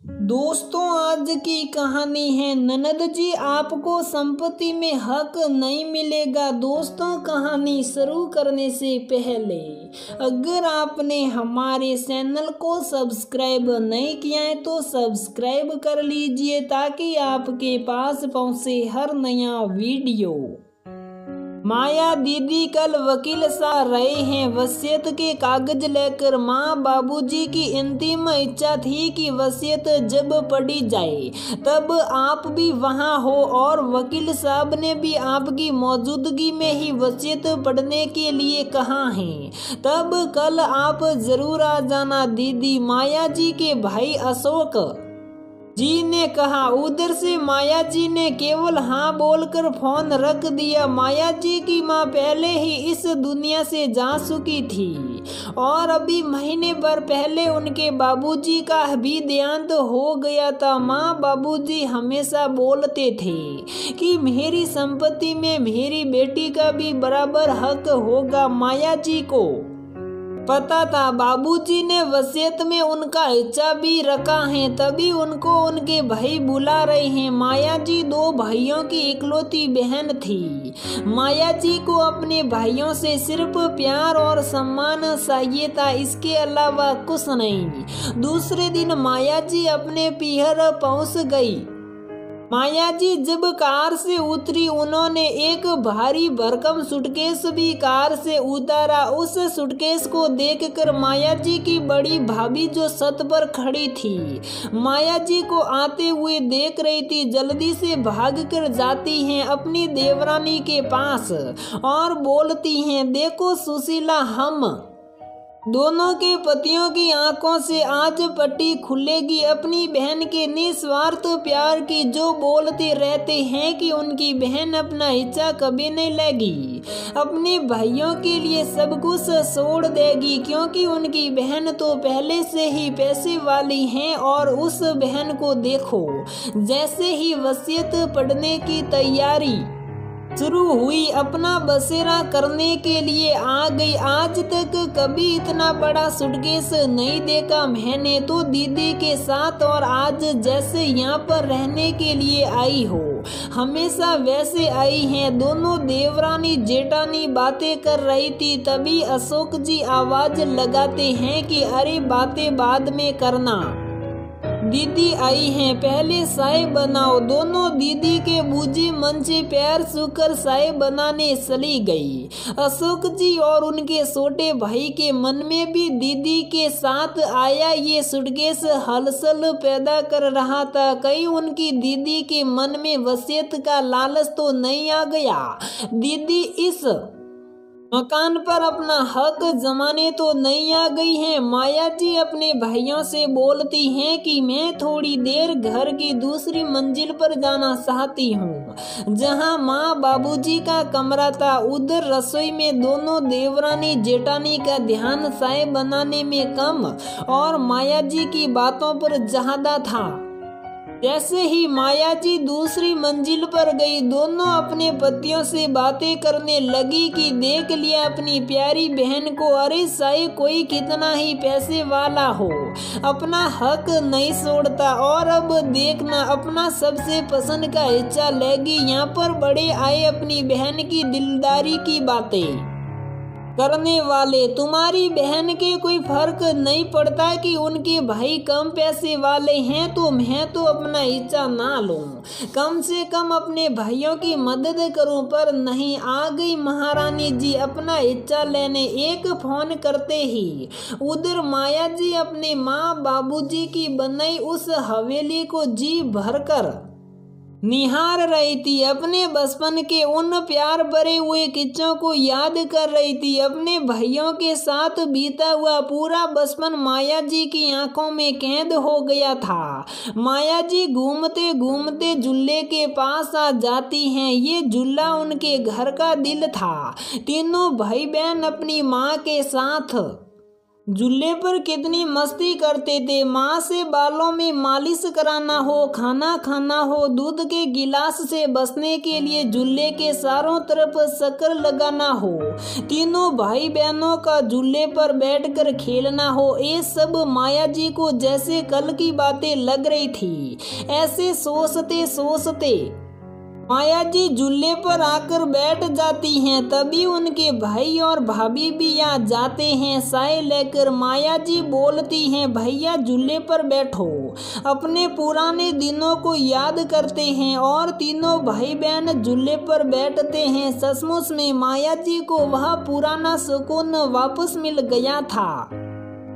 दोस्तों, आज की कहानी है ननद जी आपको संपत्ति में हक नहीं मिलेगा। दोस्तों, कहानी शुरू करने से पहले अगर आपने हमारे चैनल को सब्सक्राइब नहीं किया है तो सब्सक्राइब कर लीजिए ताकि आपके पास पहुंचे हर नया वीडियो। माया दीदी कल वकील साहब रहे हैं वसीयत के कागज लेकर। माँ बाबूजी की अंतिम इच्छा थी कि वसीयत जब पढ़ी जाए तब आप भी वहाँ हो और वकील साहब ने भी आपकी मौजूदगी में ही वसीयत पढ़ने के लिए कहा है। तब कल आप जरूर आ जाना। दीदी माया जी के भाई अशोक जी ने कहा। उधर से माया जी ने केवल हाँ बोलकर फोन रख दिया। माया जी की माँ पहले ही इस दुनिया से जा चुकी थी और अभी महीने भर पहले उनके बाबूजी का भी देहांत हो गया था। माँ बाबूजी हमेशा बोलते थे कि मेरी संपत्ति में मेरी बेटी का भी बराबर हक होगा। माया जी को पता था बाबूजी ने वसीयत में उनका हिस्सा भी रखा है, तभी उनको उनके भाई बुला रहे हैं। माया जी दो भाइयों की इकलौती बहन थी। माया जी को अपने भाइयों से सिर्फ प्यार और सम्मान चाहिए था, इसके अलावा कुछ नहीं। दूसरे दिन माया जी अपने पीहर पहुंच गई। माया जी जब कार से उतरी उन्होंने एक भारी भरकम सूटकेस भी कार से उतारा। उस सूटकेस को देखकर माया जी की बड़ी भाभी जो छत पर खड़ी थी माया जी को आते हुए देख रही थी, जल्दी से भागकर जाती हैं अपनी देवरानी के पास और बोलती हैं, देखो सुशीला, हम दोनों के पतियों की आंखों से आज पट्टी खुलेगी। अपनी बहन के निस्वार्थ प्यार की जो बोलते रहते हैं कि उनकी बहन अपना हिस्सा कभी नहीं लेगी, अपने भाइयों के लिए सब कुछ छोड़ देगी, क्योंकि उनकी बहन तो पहले से ही पैसे वाली हैं। और उस बहन को देखो, जैसे ही वसीयत पढ़ने की तैयारी शुरू हुई अपना बसेरा करने के लिए आ गई। आज तक कभी इतना बड़ा सूटकेस नहीं देखा मैंने तो दीदी के साथ, और आज जैसे यहाँ पर रहने के लिए आई हो हमेशा वैसे आई हैं। दोनों देवरानी जेठानी बातें कर रही थी, तभी अशोक जी आवाज लगाते हैं कि अरे बातें बाद में करना, दीदी आई हैं, पहले चाय बनाओ। दोनों दीदी के बूझे मन से पैर छूकर चाय बनाने चली गई। अशोक जी और उनके छोटे भाई के मन में भी दीदी के साथ आया ये सूटकेस हलचल पैदा कर रहा था। कहीं उनकी दीदी के मन में वसीयत का लालच तो नहीं आ गया। दीदी इस मकान पर अपना हक जमाने तो नहीं आ गई हैं। माया जी अपने भाइयों से बोलती हैं कि मैं थोड़ी देर घर की दूसरी मंजिल पर जाना चाहती हूँ जहाँ माँ बाबूजी का कमरा था। उधर रसोई में दोनों देवरानी जेठानी का ध्यान चाय बनाने में कम और माया जी की बातों पर ज्यादा था। जैसे ही माया जी दूसरी मंजिल पर गई, दोनों अपने पतियों से बातें करने लगी कि देख लिया अपनी प्यारी बहन को, अरे चाहे कोई कितना ही पैसे वाला हो अपना हक नहीं छोड़ता, और अब देखना अपना सबसे पसंद का हिस्सा लेगी। यहाँ पर बड़े आए अपनी बहन की दिलदारी की बातें करने वाले। तुम्हारी बहन के कोई फर्क नहीं पड़ता कि उनके भाई कम पैसे वाले हैं तो मैं तो अपना हिस्सा ना लूं, कम से कम अपने भाइयों की मदद करूं। पर नहीं, आ गई महारानी जी अपना हिस्सा लेने। एक फोन करते ही उधर माया जी अपने माँ बाबूजी की बनाई उस हवेली को जी भरकर निहार रही थी। अपने बचपन के उन प्यार भरे हुए किस्सों को याद कर रही थी। अपने भाइयों के साथ बीता हुआ पूरा बचपन माया जी की आंखों में कैद हो गया था। माया जी घूमते घूमते झूले के पास आ जाती हैं। ये झूला उनके घर का दिल था। तीनों भाई बहन अपनी माँ के साथ झूले पर कितनी मस्ती करते थे। माँ से बालों में मालिश कराना हो, खाना खाना हो, दूध के गिलास से बचने के लिए झूले के चारों तरफ शक्कर लगाना हो, तीनों भाई बहनों का झूले पर बैठकर खेलना हो, ये सब माया जी को जैसे कल की बातें लग रही थी। ऐसे सोचते सोचते माया जी झूले पर आकर बैठ जाती हैं। तभी उनके भाई और भाभी भी यहाँ जाते हैं। साय लेकर माया जी बोलती हैं, भैया झूले पर बैठो। अपने पुराने दिनों को याद करते हैं और तीनों भाई बहन झूले पर बैठते हैं। सचमुच में माया जी को वह पुराना सुकून वापस मिल गया था।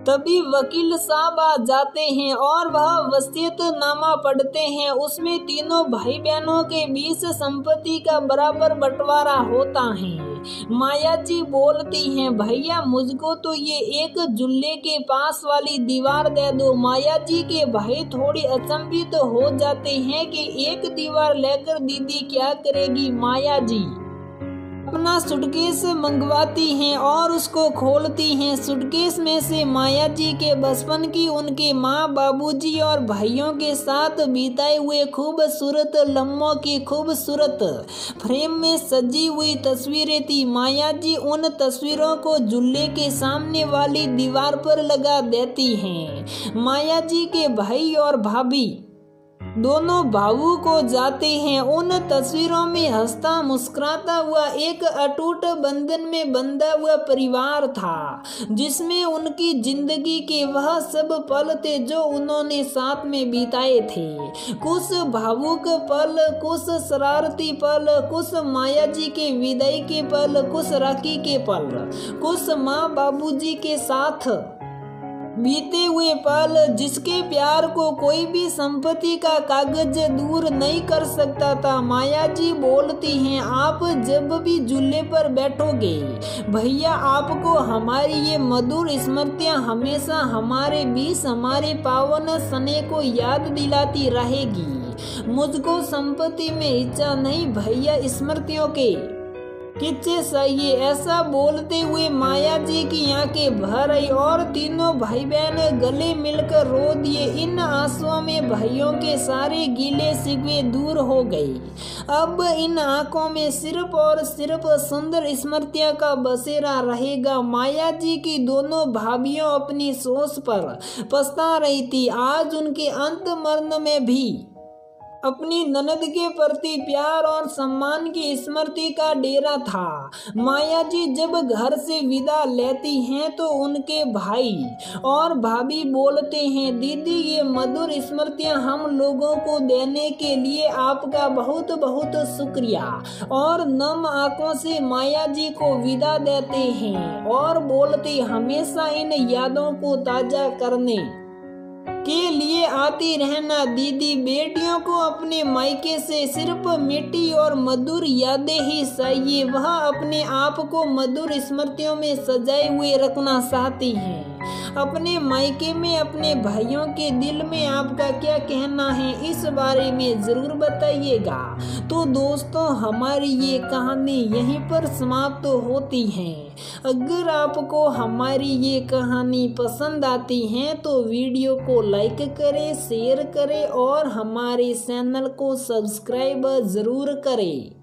तभी वकील साहब आ जाते हैं और वह वसीयतनामा पढ़ते हैं। उसमें तीनों भाई बहनों के बीच संपत्ति का बराबर बंटवारा होता है। माया जी बोलती हैं, भैया मुझको तो ये एक झूले के पास वाली दीवार दे दो। माया जी के भाई थोड़ी अचंभित हो जाते हैं कि एक दीवार लेकर दीदी क्या करेगी। माया जी अपना सूटकेस मंगवाती हैं और उसको खोलती हैं। सूटकेस में से माया जी के बचपन की उनके माँ, बाबूजी और भाइयों के साथ बिताए हुए खूबसूरत लम्हों की खूबसूरत फ्रेम में सजी हुई तस्वीरें थी। माया जी उन तस्वीरों को झूले के सामने वाली दीवार पर लगा देती हैं। माया जी के भाई और भाभी दोनों भावुक हो जाते हैं। उन तस्वीरों में हंसता मुस्कुराता हुआ एक अटूट बंधन में बंधा हुआ परिवार था, जिसमें उनकी जिंदगी के वह सब पल थे जो उन्होंने साथ में बिताए थे। कुछ भावुक पल, कुछ शरारती पल, कुछ माया जी के विदाई के पल, कुछ राखी के पल, कुछ माँ बाबूजी के साथ बीते हुए पल, जिसके प्यार को कोई भी संपत्ति का कागज दूर नहीं कर सकता था। माया जी बोलती हैं, आप जब भी झूले पर बैठोगे भैया, आपको हमारी ये मधुर स्मृतियाँ हमेशा हमारे बीच हमारे पावन समय को याद दिलाती रहेगी। मुझको संपत्ति में इच्छा नहीं भैया, स्मृतियों के किच्चे चाहिए। ऐसा बोलते हुए माया जी की आंखें भर आई और तीनों भाई बहन गले मिलकर रो दिए। इन आंसुओं में भाइयों के सारे गीले शिकवे दूर हो गए। अब इन आंखों में सिर्फ और सिर्फ सुंदर स्मृतियां का बसेरा रहेगा। माया जी की दोनों भाभियों अपनी सोच पर पछता रही थी। आज उनके अंत मरण में भी अपनी ननद के प्रति प्यार और सम्मान की स्मृति का डेरा था। माया जी जब घर से विदा लेती हैं तो उनके भाई और भाभी बोलते हैं, दीदी ये मधुर स्मृतियां हम लोगों को देने के लिए आपका बहुत बहुत शुक्रिया। और नम आंखों से माया जी को विदा देते हैं और बोलते, हमेशा इन यादों को ताजा करने के लिए आती रहना दीदी। बेटियों को अपने मायके से सिर्फ मीठी और मधुर यादें ही चाहिए। वह अपने आप को मधुर स्मृतियों में सजाए हुए रखना चाहती हैं। अपने मायके में अपने भाइयों के दिल में आपका क्या कहना है, इस बारे में जरूर बताइएगा। तो दोस्तों, हमारी ये कहानी यहीं पर समाप्त होती है। अगर आपको हमारी ये कहानी पसंद आती है तो वीडियो को लाइक करें, शेयर करें और हमारे चैनल को सब्सक्राइब जरूर करें।